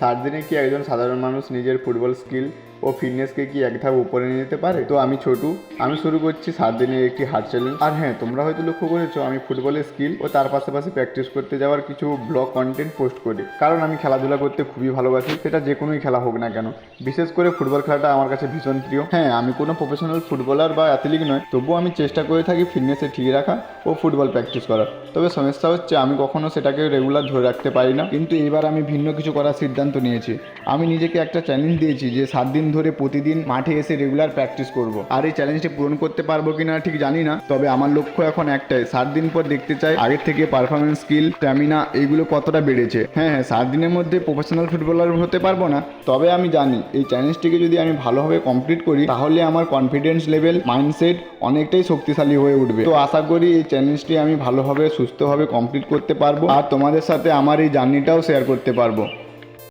7 দিনে কি একজন সাধারণ মানুষ নিজের ফুটবল স্কিল ও ফিটনেসকে কি এক ধাপ উপরে নিয়ে যেতে পারে? তো আমি ছোটু, আমি শুরু করছি 7 দিনের একটি হার্ড চ্যালেঞ্জ। আর হ্যাঁ, তোমরা হয়তো লক্ষ্য করেছো আমি ফুটবলের স্কিল ও তার পাশাপাশি প্র্যাকটিস করতে যাওয়ার কিছু ব্লগ কন্টেন্ট পোস্ট করি, কারণ আমি খেলাধুলা করতে খুবই ভালোবাসি, সেটা যে কোনোই খেলা হোক না কেন। বিশেষ করে ফুটবল খেলাটা আমার কাছে ভীষণ প্রিয়। হ্যাঁ, আমি কোনো প্রফেশনাল ফুটবলার বা অ্যাথলিট নয়, তবুও আমি চেষ্টা করে থাকি ফিটনেসে ঠিক রাখা ও ফুটবল প্র্যাকটিস করার। তবে সমস্যা হচ্ছে আমি কখনো সেটাকে রেগুলার ধরে রাখতে পারি না। কিন্তু এবার আমি ভিন্ন কিছু করার সিদ্ধান্ত নিয়েছি। আমি নিজেকে একটা চ্যালেঞ্জ দিয়েছি যে 7 দিন ধরে প্রতিদিন মাঠে এসে রেগুলার প্র্যাকটিস করব। আর এই চ্যালেঞ্জটি পূরণ করতে পারবো কিনা ঠিক জানি না, তবে আমার লক্ষ্য এখন একটাই, 7 দিন পর দেখতে চাই আগের থেকে পারফরমেন্স, স্কিল, স্ট্যামিনা এইগুলো কতটা বেড়েছে। হ্যাঁ, 7 দিনের মধ্যে প্রফেশনাল ফুটবলার হতে পারবো না, তবে আমি জানি এই চ্যালেঞ্জটিকে যদি আমি ভালোভাবে কমপ্লিট করি তাহলে আমার কনফিডেন্স লেভেল, মাইন্ডসেট অনেকটাই শক্তিশালী হয়ে উঠবে। তো আশা করি এই চ্যালেঞ্জটি আমি ভালোভাবে সুস্থভাবে কমপ্লিট করতে পারবো আর তোমাদের সাথে আমার এই জার্নিটাও শেয়ার করতে পারবো।